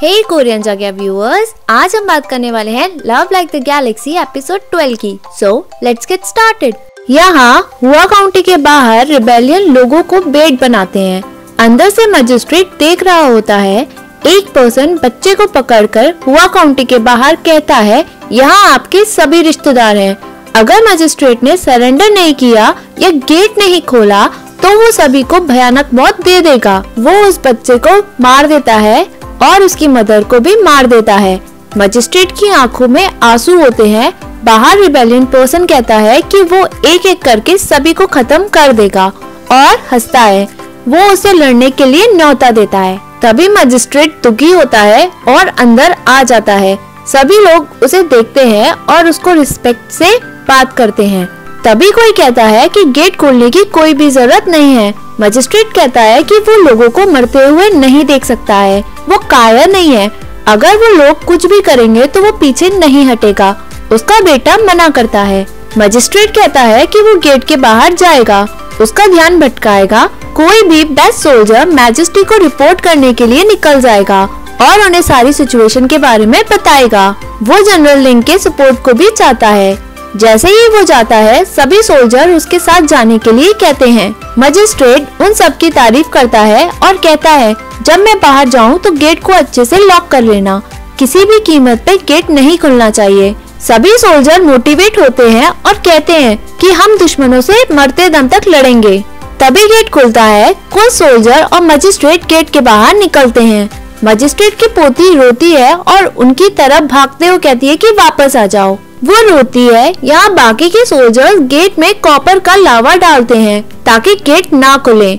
हे Korean जगह viewers, आज हम बात करने वाले हैं love like the Galaxy episode 12 की। So let's get started. यहाँ हुआ काउंटी के बाहर रिबेलियन लोगों को बेट बनाते हैं। अंदर से मजिस्ट्रेट देख रहा होता है। एक पर्सन बच्चे को पकड़कर हुआ काउंटी के बाहर कहता है, यहाँ आपके सभी रिश्तेदार हैं। अगर मजिस्ट्रेट ने सरेंडर नहीं किया या गेट नहीं खोला तो वो सभी को भयानक मौत दे देगा। वो उस बच्चे को मार देता है और उसकी मदर को भी मार देता है। मजिस्ट्रेट की आंखों में आंसू होते हैं। बाहर रिबेलियन पर्सन कहता है कि वो एक एक करके सभी को खत्म कर देगा और हंसता है। वो उसे लड़ने के लिए न्योता देता है। तभी मजिस्ट्रेट दुखी होता है और अंदर आ जाता है। सभी लोग उसे देखते हैं और उसको रिस्पेक्ट से बात करते हैं। तभी कोई कहता है कि गेट खोलने की कोई भी जरूरत नहीं है। मजिस्ट्रेट कहता है कि वो लोगों को मरते हुए नहीं देख सकता है, वो कायर नहीं है। अगर वो लोग कुछ भी करेंगे तो वो पीछे नहीं हटेगा। उसका बेटा मना करता है। मजिस्ट्रेट कहता है कि वो गेट के बाहर जाएगा, उसका ध्यान भटकाएगा। कोई भी बेस्ट सोल्जर मैजेस्टी को रिपोर्ट करने के लिए निकल जाएगा और उन्हें सारी सिचुएशन के बारे में बताएगा। वो जनरल लिंग के सपोर्ट को भी चाहता है। जैसे ही वो जाता है, सभी सोल्जर उसके साथ जाने के लिए कहते हैं। मजिस्ट्रेट उन सब की तारीफ करता है और कहता है, जब मैं बाहर जाऊं तो गेट को अच्छे से लॉक कर लेना। किसी भी कीमत पे गेट नहीं खुलना चाहिए। सभी सोल्जर मोटिवेट होते हैं और कहते हैं कि हम दुश्मनों से मरते दम तक लड़ेंगे। तभी गेट खुलता है। कुछ सोल्जर और मजिस्ट्रेट गेट के बाहर निकलते हैं। मजिस्ट्रेट की पोती रोती है और उनकी तरफ भागते हुए कहती है कि वापस आ जाओ। वो रोती है। यहाँ बाकी के सोल्जर्स गेट में कॉपर का लावा डालते हैं ताकि गेट ना खुले।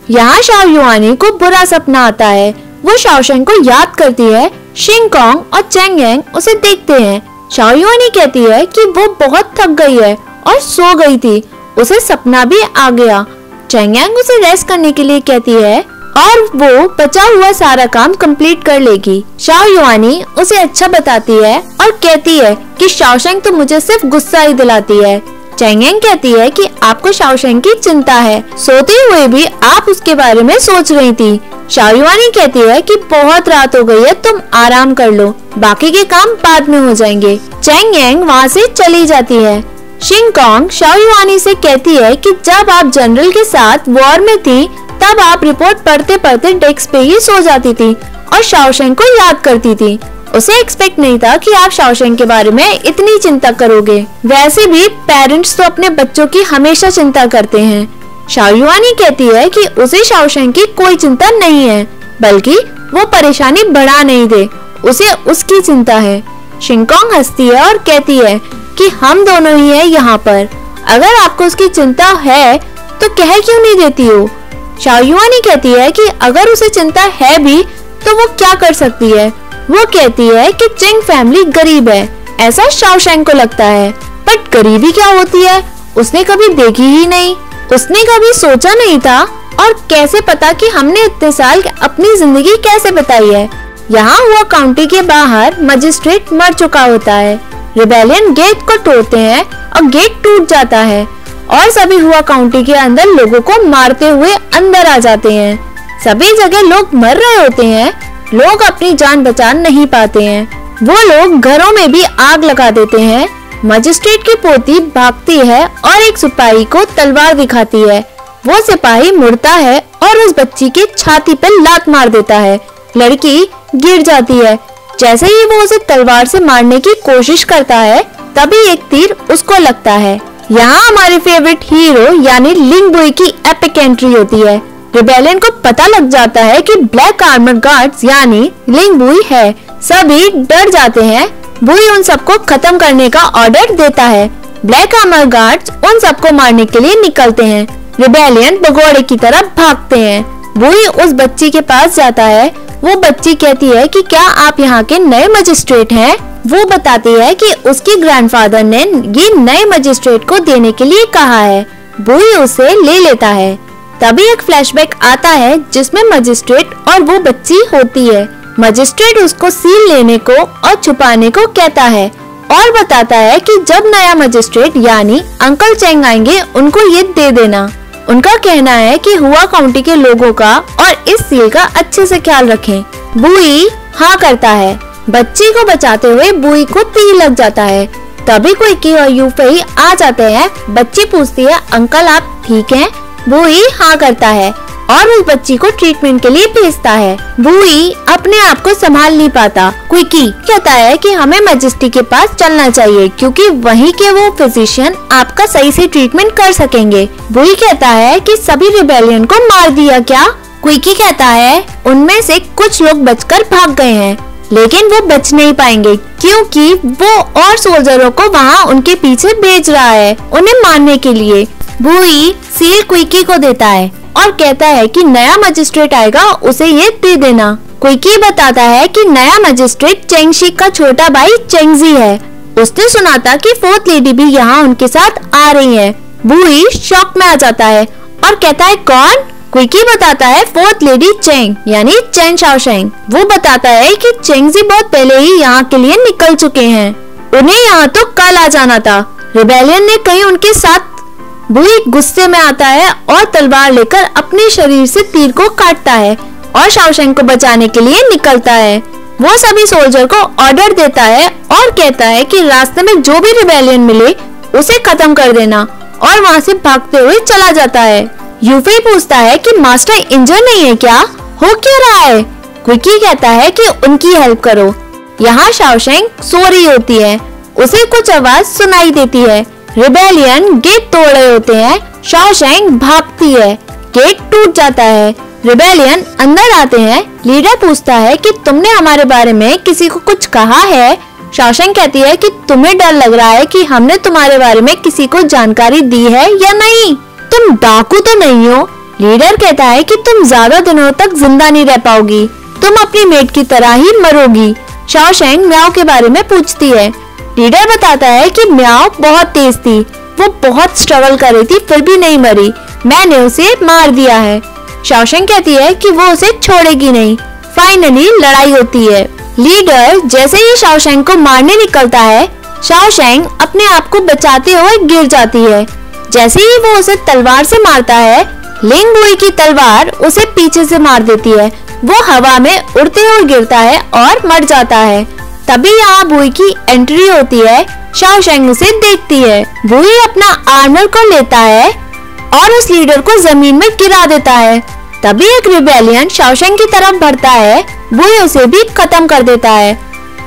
यहाँ शाओ युआनी को बुरा सपना आता है। वो शाओशेंग को याद करती है। शिंग कॉन्ग और चेंग यांग उसे देखते हैं। शाओ युआनी कहती है कि वो बहुत थक गई है और सो गई थी। उसे सपना भी आ गया। चेंग यांग उसे रेस्ट करने के लिए कहती है और वो बचा हुआ सारा काम कंप्लीट कर लेगी। शाओ युआनी उसे अच्छा बताती है और कहती है कि शाओशेंग तो मुझे सिर्फ गुस्सा ही दिलाती है। चेंग यांग कहती है कि आपको शाओशेंग की चिंता है, सोते हुए भी आप उसके बारे में सोच रही थी। शाओ युआनी कहती है कि बहुत रात हो गई है, तुम आराम कर लो, बाकी के काम बाद में हो जाएंगे। चेंग यांग वहाँ से चली जाती है। शिंग कॉन्ग शाओ युआनी से कहती है कि जब आप जनरल के साथ वॉर में थी तब आप रिपोर्ट पढ़ते पढ़ते डेस्क पे ही सो जाती थी और शाओशेंग को याद करती थी। उसे एक्सपेक्ट नहीं था कि आप शाओशेंग के बारे में इतनी चिंता करोगे। वैसे भी पेरेंट्स तो अपने बच्चों की हमेशा चिंता करते हैं। शाओ युआनी कहती है कि उसे शाओशेंग की कोई चिंता नहीं है, बल्कि वो परेशानी बढ़ा नहीं दे, उसे उसकी चिंता है। शिंग कॉन्ग हंसती है और कहती है कि हम दोनों ही हैं यहाँ पर। अगर आपको उसकी चिंता है तो कह क्यों नहीं देती हो? शाओ युआनी कहती है कि अगर उसे चिंता है भी तो वो क्या कर सकती है। वो कहती है कि चिंग फैमिली गरीब है, ऐसा शाओशेंग को लगता है। बट गरीबी क्या होती है उसने कभी देखी ही नहीं, उसने कभी सोचा नहीं था। और कैसे पता कि हमने इतने साल अपनी जिंदगी कैसे बिताई है। यहाँ हुआ काउंटी के बाहर मजिस्ट्रेट मर चुका होता है। रिबेलियन गेट को तोड़ते हैं और गेट टूट जाता है और सभी हुआ काउंटी के अंदर लोगों को मारते हुए अंदर आ जाते हैं। सभी जगह लोग मर रहे होते हैं। लोग अपनी जान बचा नहीं पाते हैं। वो लोग घरों में भी आग लगा देते हैं। मजिस्ट्रेट की पोती भागती है और एक सिपाही को तलवार दिखाती है। वो सिपाही मुड़ता है और उस बच्ची की छाती पर लात मार देता है। लड़की गिर जाती है। जैसे ही वो उसे तलवार से मारने की कोशिश करता है तभी एक तीर उसको लगता है। यहाँ हमारे फेवरेट हीरो यानी लिंग बुई की एपिक एंट्री होती है। रिबेलियन को पता लग जाता है कि ब्लैक आर्मर गार्ड्स यानी लिंग बुई है। सभी डर जाते हैं। बुई उन सबको खत्म करने का ऑर्डर देता है। ब्लैक आर्मर गार्ड्स उन सबको मारने के लिए निकलते हैं। रिबेलियन भगोड़े की तरफ भागते हैं। बुई उस बच्ची के पास जाता है। वो बच्ची कहती है कि क्या आप यहाँ के नए मजिस्ट्रेट हैं? वो बताती है कि उसके ग्रैंडफादर ने ये नए मजिस्ट्रेट को देने के लिए कहा है। बुई उसे ले लेता है। तभी एक फ्लैशबैक आता है जिसमें मजिस्ट्रेट और वो बच्ची होती है। मजिस्ट्रेट उसको सील लेने को और छुपाने को कहता है और बताता है कि जब नया मजिस्ट्रेट यानी अंकल चेंग आएंगे उनको ये दे देना। उनका कहना है कि हुआ काउंटी के लोगों का और इस सील का अच्छे से ख्याल रखें। बुई हाँ करता है। बच्ची को बचाते हुए बुई को तीर लग जाता है। तभी क्विकी और यूफई आ जाते हैं। बच्ची पूछती है, अंकल आप ठीक हैं? बुई हाँ करता है और उस बच्ची को ट्रीटमेंट के लिए भेजता है। बुई अपने आप को संभाल नहीं पाता। क्विकी कहता है कि हमें मैजेस्टी के पास चलना चाहिए क्योंकि वहीं के वो फिजिशियन आपका सही से ट्रीटमेंट कर सकेंगे। बुई कहता है कि सभी रिबेलियन को मार दिया क्या? क्विकी कहता है उनमें से कुछ लोग बचकर भाग गए हैं, लेकिन वो बच नहीं पाएंगे क्योंकि वो और सोल्जरों को वहाँ उनके पीछे भेज रहा है उन्हें मारने के लिए। बुई सील क्विकी को देता है और कहता है कि नया मजिस्ट्रेट आएगा उसे ये दे देना। क्विकी बताता है कि नया मजिस्ट्रेट चेंगशी का छोटा भाई चेंगजी है। उसने सुना था कि फोर्थ लेडी भी यहाँ उनके साथ आ रही है। बुई शॉक में आ जाता है और कहता है कौन? क्विकी बताता है फोर्थ लेडी चेंग यानी चेन शाओशेंग। वो बताता है कि चेंगजी बहुत पहले ही यहाँ के लिए निकल चुके हैं, उन्हें यहाँ तो कल आ जाना था। रिबेलियन ने कहीं उनके साथ। बुई गुस्से में आता है और तलवार लेकर अपने शरीर से तीर को काटता है और शाओशेंग को बचाने के लिए निकलता है। वो सभी सोल्जर को ऑर्डर देता है और कहता है कि रास्ते में जो भी रिबेलियन मिले उसे खत्म कर देना और वहाँ से भागते हुए चला जाता है। यूफई पूछता है कि मास्टर इंजर नहीं है क्या? हो क्या रहा है? क्विकी कहता है कि उनकी हेल्प करो। यहाँ शाओशेंग सो रही होती है, उसे कुछ आवाज सुनाई देती है। रिबेलियन गेट तोड़ रहे होते हैं। शाओशेंग भागती है, गेट टूट जाता है। रिबेलियन अंदर आते हैं। लीडर पूछता है कि तुमने हमारे बारे में किसी को कुछ कहा है? शाओशेंग कहती है कि तुम्हें डर लग रहा है कि हमने तुम्हारे बारे में किसी को जानकारी दी है या नहीं? तुम डाकू तो नहीं हो? लीडर कहता है कि तुम ज्यादा दिनों तक जिंदा नहीं रह पाओगी, तुम अपनी मेट की तरह ही मरोगी। शाओशेंग म्याओ के बारे में पूछती है। लीडर बताता है कि म्याओ बहुत तेज थी, वो बहुत स्ट्रगल कर रही थी फिर भी नहीं मरी, मैंने उसे मार दिया है। शाओशेंग कहती है कि वो उसे छोड़ेगी नहीं। फाइनली लड़ाई होती है। लीडर जैसे ही शाओशेंग को मारने निकलता है, शाओशेंग अपने आप को बचाते हुए गिर जाती है। जैसे ही वो उसे तलवार से मारता है, लिंग बुई की तलवार उसे पीछे से मार देती है। वो हवा में उड़ते हुए गिरता है और मर जाता है। तभी यहाँ बुई की एंट्री होती है। शाओशेंग उसे देखती है। बुई अपना आर्मर को लेता है और उस लीडर को जमीन में गिरा देता है। तभी एक रिबेलियन शाओशेंग की तरफ बढ़ता है। बुई उसे भी खत्म कर देता है।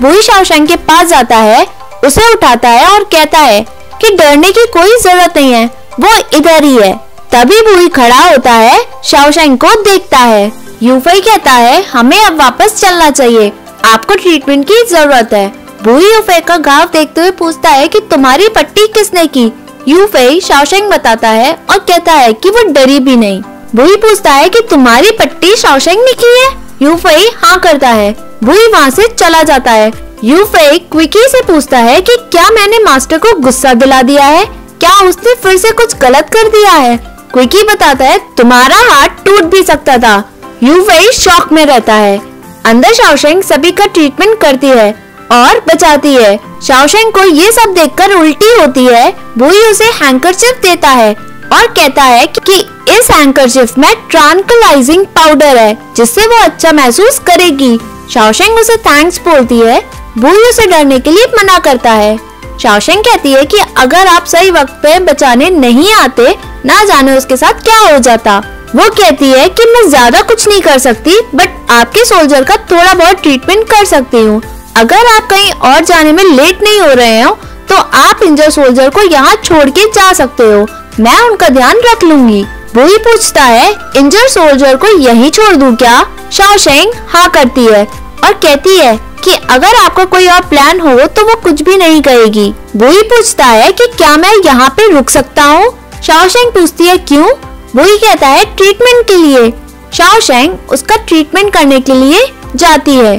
बुई शाओशेंग के पास जाता है, उसे उठाता है और कहता है कि डरने की कोई जरूरत नहीं है, वो इधर ही है। तभी बुई खड़ा होता है, शाओशेंग को देखता है। यूफई कहता है हमें अब वापस चलना चाहिए, आपको ट्रीटमेंट की जरूरत है। बुई यूफई का घाव देखते हुए पूछता है कि तुम्हारी पट्टी किसने की? यूफई शाओशेंग बताता है और कहता है कि वो डरी भी नहीं। बुई पूछता है कि तुम्हारी पट्टी शाओशेंग ने की है? यूफई हाँ करता है। बुई वहाँ से चला जाता है। यूफई क्विकी से पूछता है कि क्या मैंने मास्टर को गुस्सा दिला दिया है? क्या उसने फिर से कुछ गलत कर दिया है? क्विकी बताता है तुम्हारा हाथ टूट भी सकता था। यूफई शॉक में रहता है। अंदर शाओशेंग सभी का ट्रीटमेंट करती है और बचाती है। शाओशेंग को ये सब देखकर उल्टी होती है। बुई उसे हैंकरचिफ देता है और कहता है कि इस हैंकरचिफ में ट्रांक्विलाइजिंग पाउडर है जिससे वो अच्छा महसूस करेगी। शाओशेंग उसे थैंक्स बोलती है। बुई उसे डरने के लिए मना करता है। शाओशेंग कहती है कि अगर आप सही वक्त पे बचाने नहीं आते, ना जाने उसके साथ क्या हो जाता। वो कहती है कि मैं ज्यादा कुछ नहीं कर सकती, बट आपके सोल्जर का थोड़ा बहुत ट्रीटमेंट कर सकती हूँ। अगर आप कहीं और जाने में लेट नहीं हो रहे हो तो आप इंजर सोल्जर को यहाँ छोड़ के जा सकते हो, मैं उनका ध्यान रख लूंगी। बुई पूछता है इंजर सोल्जर को यहीं छोड़ दूं क्या? शाओशेंग हाँ करती है और कहती है कि अगर आपका कोई और प्लान हो तो वो कुछ भी नहीं कहेगी। बुई पूछता है कि क्या मैं यहाँ पे रुक सकता हूँ? शाओशेंग पूछती है क्यों? बुई कहता है ट्रीटमेंट के लिए। शाओशेंग उसका ट्रीटमेंट करने के लिए जाती है।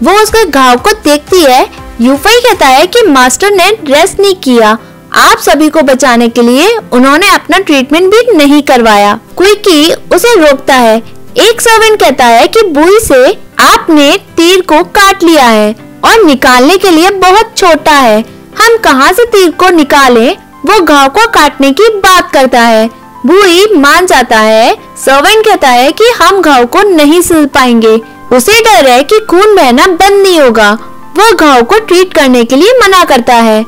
वो उसके घाव को देखती है। यूफई कहता है कि मास्टर ने रेस्ट नहीं किया, आप सभी को बचाने के लिए उन्होंने अपना ट्रीटमेंट भी नहीं करवाया। क्विकी उसे रोकता है। एक सर्वेंट कहता है कि बुई से आपने तीर को काट लिया है और निकालने के लिए बहुत छोटा है, हम कहाँ से तीर को निकालें? वो घाव को काटने की बात करता है। बुई मान जाता है। सर्वेंट कहता है कि हम घाव को नहीं सिल पाएंगे, उसे डर है कि खून बहना बंद नहीं होगा। वह घाव को ट्रीट करने के लिए मना करता है।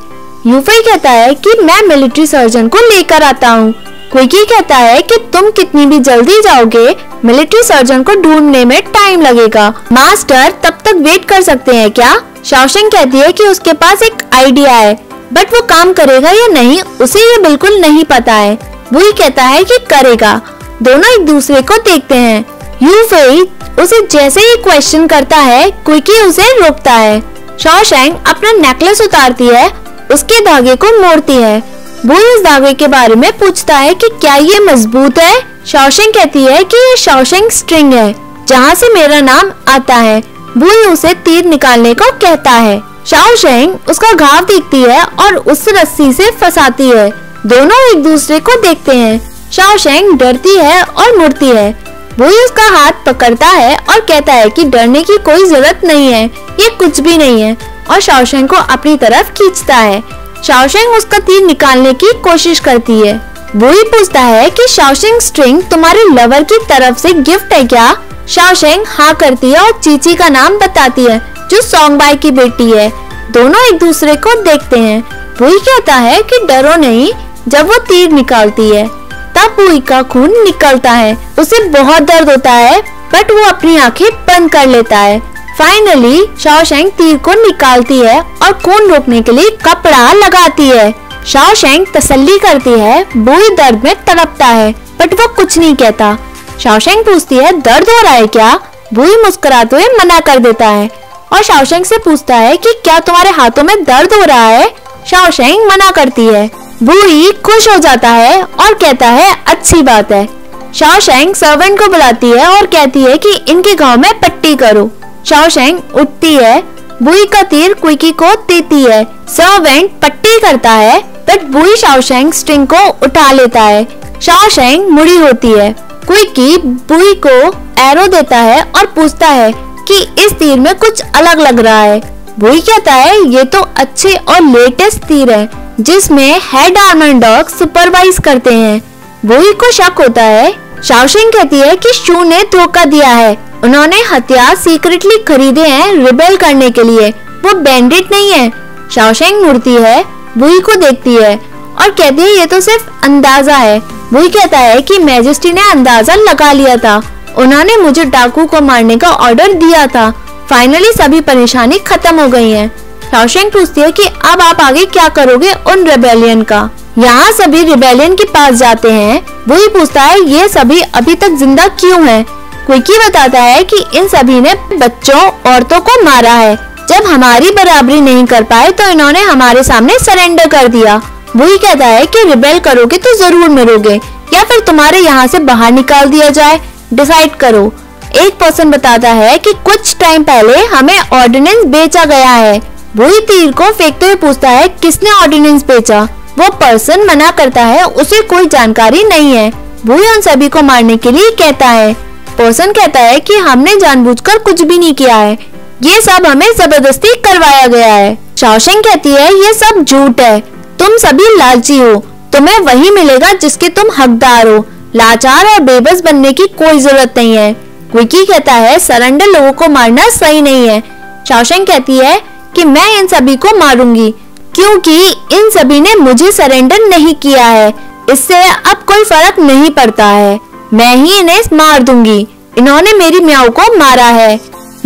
यूफई कहता है कि मैं मिलिट्री सर्जन को लेकर आता हूँ। क्विकी कहता है कि तुम कितनी भी जल्दी जाओगे, मिलिट्री सर्जन को ढूंढने में टाइम लगेगा। मास्टर तब तक वेट कर सकते हैं क्या? शाओशेंग कहती है कि उसके पास एक आइडिया है, बट वो काम करेगा या नहीं उसे ये बिल्कुल नहीं पता है। वही कहता है कि करेगा। दोनों एक दूसरे को देखते हैं। यूफई उसे जैसे ही क्वेश्चन करता है, क्विकी उसे रोकता है। शाओशेंग अपना नेकलेस उतारती है, उसके धागे को मोड़ती है। वो इस धागे के बारे में पूछता है कि क्या ये मजबूत है? शाओशेंग कहती है कि ये शाओशेंग स्ट्रिंग है, जहाँ से मेरा नाम आता है। वो उसे तीर निकालने को कहता है। शाओशेंग उसका घाव देखती है और उस रस्सी से फंसाती है। दोनों एक दूसरे को देखते हैं। शाओशेंग डरती है और मुड़ती है। वो उसका हाथ पकड़ता है और कहता है कि डरने की कोई जरूरत नहीं है, ये कुछ भी नहीं है, और शाओशेंग को अपनी तरफ खींचता है। शाओशेंग उसका तीर निकालने की कोशिश करती है। वो ही पूछता है कि शाओशेंग स्ट्रिंग तुम्हारे लवर की तरफ से गिफ्ट है क्या? शाओशेंग हाँ करती है और चीची का नाम बताती है, जो सोंगबाई की बेटी है। दोनों एक दूसरे को देखते हैं। वही कहता है कि डरो नहीं। जब वो तीर निकालती है तब वही का खून निकलता है। उसे बहुत दर्द होता है, बट वो अपनी आंखें बंद कर लेता है। फाइनली शाओशेंग तीर को निकालती है और खून रोकने के लिए कपड़ा लगाती है। शाओशेंग तसल्ली करती है। बुई दर्द में तड़पता है, बट वो कुछ नहीं कहता। शाओशेंग पूछती है दर्द हो रहा है क्या? बुई मुस्कुराते हुए मना कर देता है और शाओशेंग से पूछता है कि क्या तुम्हारे हाथों में दर्द हो रहा है? शाओशेंग मना करती है। बुई खुश हो जाता है और कहता है अच्छी बात है। शाओशेंग सर्वेंट को बुलाती है और कहती है कि इनके घाव में पट्टी करो। शाओशेंग उठती है। बुई का तीर क्विकी को देती है। सर्वेंट पट्टी करता है, बट बुई शाओशेंग स्ट्रिंग को उठा लेता है। शाओशेंग मुड़ी होती है। क्विकी बुई को एरो देता है और पूछता है कि इस तीर में कुछ अलग लग रहा है। बुई कहता है ये तो अच्छे और लेटेस्ट तीर है, जिसमें हेड आर्मर डॉग सुपरवाइज करते हैं। बुई को शक होता है। शाओशेंग कहती है कि शू ने धोखा दिया है। उन्होंने हथियार सीक्रेटली खरीदे हैं रिबेल करने के लिए, वो बैंडिट नहीं है। शाओशेंग मुड़ती है, बुई को देखती है और कहती है ये तो सिर्फ अंदाजा है। बुई कहता है कि मैजेस्टी ने अंदाजा लगा लिया था, उन्होंने मुझे डाकू को मारने का ऑर्डर दिया था। फाइनली सभी परेशानी खत्म हो गई है। शाओशेंग पूछती है कि अब आप आगे क्या करोगे उन रिबेलियन का? यहाँ सभी रिबेलियन के पास जाते हैं। वही पूछता है ये सभी अभी तक जिंदा क्यों हैं? क्विकी बताता है कि इन सभी ने बच्चों औरतों को मारा है। जब हमारी बराबरी नहीं कर पाए तो इन्होंने हमारे सामने सरेंडर कर दिया। वही कहता है कि रिबेल करोगे तो जरूर मरोगे, या फिर तुम्हारे यहाँ से बाहर निकाल दिया जाए, डिसाइड करो। एक पर्सन बताता है कि कुछ टाइम पहले हमें ऑर्डिनेंस बेचा गया है। वही तीर को फेंकते हुए पूछता है किसने ऑर्डिनेंस बेचा? वो पर्सन मना करता है, उसे कोई जानकारी नहीं है। वही उन सभी को मारने के लिए कहता है। पर्सन कहता है कि हमने जानबूझकर कुछ भी नहीं किया है, ये सब हमें जबरदस्ती करवाया गया है। शाओशेंग कहती है ये सब झूठ है, तुम सभी लालची हो, तुम्हें वही मिलेगा जिसके तुम हकदार हो। लाचार और बेबस बनने की कोई जरूरत नहीं है। क्विकी कहता है सरेंडर लोगों को मारना सही नहीं है। शाओशेंग कहती है कि मैं इन सभी को मारूंगी, क्योंकि इन सभी ने मुझे सरेंडर नहीं किया है, इससे अब कोई फर्क नहीं पड़ता है, मैं ही इन्हें मार दूंगी, इन्होंने मेरी म्याऊ को मारा है।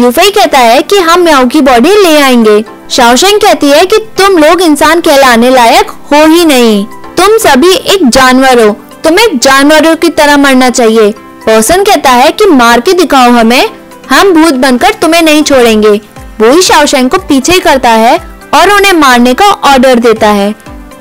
यूफई कहता है कि हम म्याऊ की बॉडी ले आएंगे। शाओशेंग कहती है कि तुम लोग इंसान कहलाने लायक हो ही नहीं, तुम सभी एक जानवर हो, तुम्हें जानवरों की तरह मरना चाहिए। पर्सन कहता है कि मार के दिखाओ हमें, हम भूत बनकर तुम्हें नहीं छोड़ेंगे। वही शाओशेंग को पीछे करता है और उन्हें मारने का ऑर्डर देता है।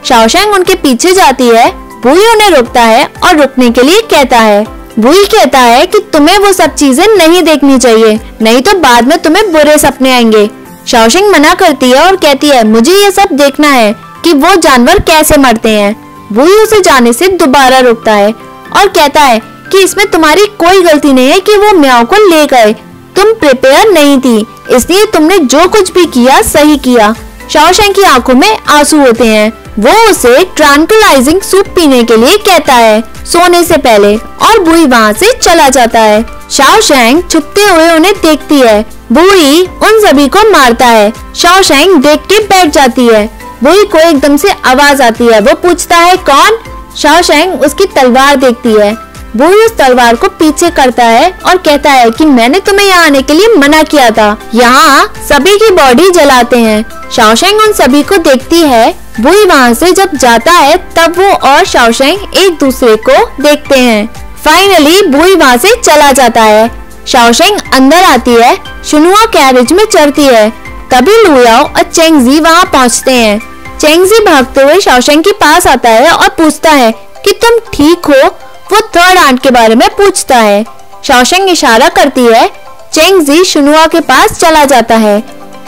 शाओशेंग उनके पीछे जाती है। वही उन्हें रोकता है और रुकने के लिए कहता है। वही कहता है कि तुम्हें वो सब चीजें नहीं देखनी चाहिए, नहीं तो बाद में तुम्हें बुरे सपने आएंगे। शाओशेंग मना करती है और कहती है मुझे ये सब देखना है कि वो जानवर कैसे मरते हैं। वही उसे जाने से दोबारा रोकता है और कहता है कि इसमें तुम्हारी कोई गलती नहीं है कि वो म्याऊ को ले गए, तुम प्रिपेयर नहीं थी, इसलिए तुमने जो कुछ भी किया सही किया। शाओशैंग की आंखों में आंसू होते हैं। वो उसे ट्रैंक्विलाइजिंग सूप पीने के लिए कहता है सोने से पहले, और बुई वहाँ से चला जाता है। शाओशैंग छुपते हुए उन्हें देखती है। बुई उन सभी को मारता है। शाओशैंग देख के बैठ जाती है। बुई को एकदम से आवाज आती है। वो पूछता है कौन? शाओशैंग उसकी तलवार देखती है। बुई उस तलवार को पीछे करता है और कहता है कि मैंने तुम्हें यहाँ आने के लिए मना किया था। यहाँ सभी की बॉडी जलाते हैं। शाओशैंग उन सभी को देखती है। बुई वहाँ से जब जाता है तब वो और शाओशैंग एक दूसरे को देखते हैं। फाइनली बुई वहाँ से चला जाता है। शाओशैंग अंदर आती है। शिनुआ कैरेज में चढ़ती है। तभी लुयाओ और चेंगजी वहाँ पहुँचते हैं। चेंगजी भागते हुए शाओशैंग के पास आता है और पूछता है कि तुम ठीक हो? वो थर्ड आंट के बारे में पूछता है। शाओशैंग इशारा करती है। चेंगजी शिनुआ के पास चला जाता है।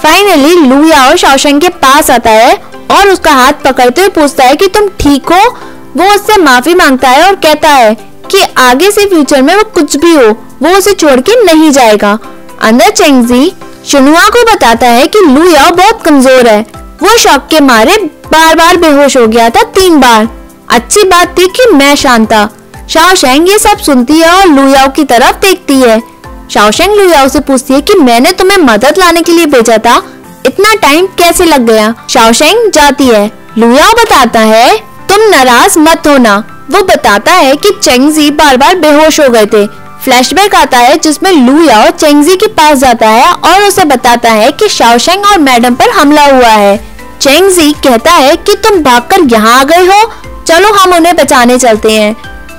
फाइनली लुयाओ शाओशैंग के पास आता है और उसका हाथ पकड़ते हुए पूछता है कि तुम ठीक हो? वो उससे माफी मांगता है और कहता है कि आगे से फ्यूचर में वो कुछ भी हो वो उसे छोड़ के नहीं जाएगा। अंदर चेंगजी शिनुआ को बताता है कि लुयाओ बहुत कमजोर है। वो शॉक के मारे बार बार बेहोश हो गया था 3 बार। अच्छी बात थी कि मैं शांत था। शाओशैंग ये सब सुनती है और लुयाओ की तरफ देखती है। शाओशैंग लुयाओ से पूछती है कि मैंने तुम्हें मदद लाने के लिए भेजा था, इतना टाइम कैसे लग गया? शाओशैंग जाती है। लुयाओ बताता है तुम नाराज मत होना। वो बताता है कि चेंगजी बार बार बेहोश हो गए थे। फ्लैशबैक आता है जिसमें लुयाओ चेंगजी के पास जाता है और उसे बताता है कि शाओशैंग और मैडम पर हमला हुआ है। चेंगजी कहता है कि तुम भागकर यहाँ आ गए हो, चलो हम उन्हें बचाने चलते हैं।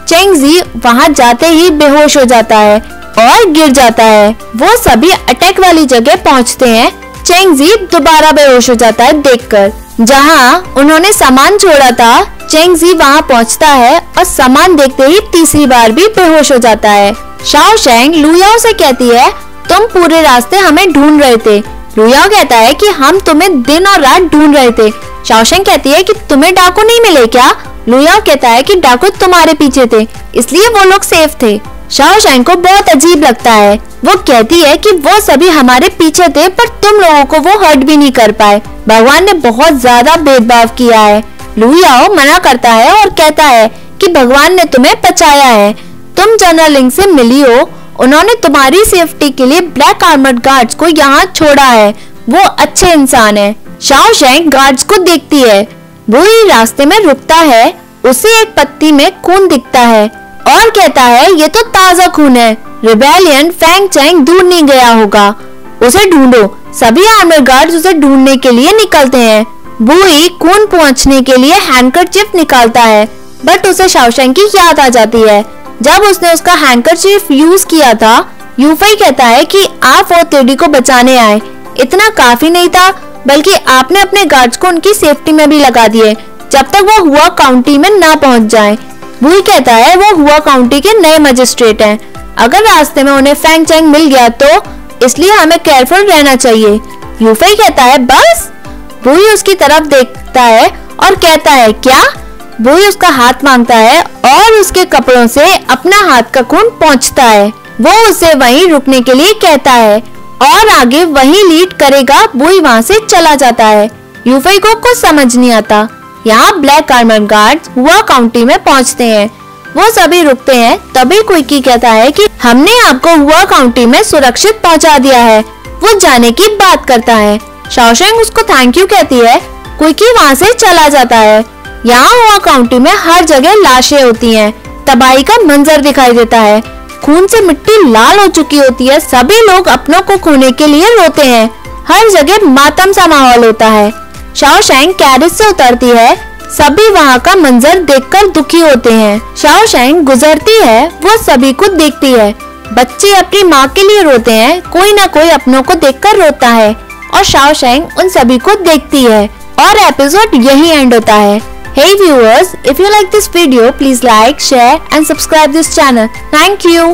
चेंगजी वहाँ जाते ही बेहोश हो जाता है और गिर जाता है। वो सभी अटैक वाली जगह पहुँचते हैं। चेंगजी दोबारा बेहोश हो जाता है देखकर। जहाँ उन्होंने सामान छोड़ा था चेंगजी वहाँ पहुँचता है और सामान देखते ही तीसरी बार भी बेहोश हो जाता है। शाओशैंग लुयाओ से कहती है तुम पूरे रास्ते हमें ढूंढ रहे थे। लुयाओ कहता है कि हम तुम्हें दिन और रात ढूंढ रहे थे। शाओशैंग कहती है कि तुम्हें डाकू नहीं मिले क्या? लुयाओ कहता है कि डाकू तुम्हारे पीछे थे इसलिए वो लोग सेफ थे। शाओशैंग को बहुत अजीब लगता है। वो कहती है कि वो सभी हमारे पीछे थे पर तुम लोगों को वो हर्ट भी नहीं कर पाए। भगवान ने बहुत ज्यादा भेदभाव किया है। लुयाओ मना करता है और कहता है कि भगवान ने तुम्हें बचाया है। तुम जनरल लिंग से मिली हो, उन्होंने तुम्हारी सेफ्टी के लिए ब्लैक आर्मर्ड गार्ड्स को यहाँ छोड़ा है। वो अच्छे इंसान है। शाओशैंग गार्ड्स को देखती है। बुई रास्ते में रुकता है। उसे एक पत्ती में खून दिखता है और कहता है ये तो ताजा खून है। रिबेलियन फैंग चैंग दूर नहीं गया होगा, उसे ढूंढो। सभी आर्मर गार्ड्स उसे ढूंढने के लिए निकलते हैं। बुई खून पहुंचने के लिए हैंकरचीफ निकालता है बट उसे शाओशैंग की याद आ जाती है। जब उसने उसका हैंकरचीफ यूज किया था, यूफई कहता है कि आप वो तेडी को बचाने आए, इतना काफी नहीं था बल्कि आपने अपने गार्ड्स को उनकी सेफ्टी में भी लगा दिए जब तक वो हुआ काउंटी में ना पहुंच जाए। बुई कहता है वो हुआ काउंटी के नए मजिस्ट्रेट हैं। अगर रास्ते में उन्हें फैंग चैंग मिल गया तो इसलिए हमें केयरफुल रहना चाहिए। यूफई कहता है बस। बुई उसकी तरफ देखता है और कहता है क्या? बुई उसका हाथ मांगता है और उसके कपड़ों से अपना हाथ का खून पोंछता है। वो उसे वहीं रुकने के लिए कहता है और आगे वहीं लीड करेगा। बुई वहाँ से चला जाता है। यूफई को कुछ समझ नहीं आता। यहाँ ब्लैक आर्मर गार्ड्स हुआ काउंटी में पहुँचते हैं। वो सभी रुकते हैं। तभी क्विकी कहता है कि हमने आपको हुआ काउंटी में सुरक्षित पहुँचा दिया है। वो जाने की बात करता है। शाओशैंग उसको थैंक यू कहती है। क्विकी वहाँ से चला जाता है। यहाँ हुआ काउंटी में हर जगह लाशें होती हैं। तबाही का मंजर दिखाई देता है। खून से मिट्टी लाल हो चुकी होती है। सभी लोग अपनों को खोने के लिए रोते हैं। हर जगह मातम सा माहौल होता है। शाओशैंग कैरेज से उतरती है। सभी वहाँ का मंजर देखकर दुखी होते हैं। शाओशैंग गुजरती है। वो सभी को देखती है। बच्चे अपनी माँ के लिए रोते हैं। कोई ना कोई अपनों को देखकर रोता है और शाओशैंग उन सभी को देखती है और एपिसोड यही एंड होता है। Hey viewers, if you like this video, please like, share and subscribe this channel. Thank you.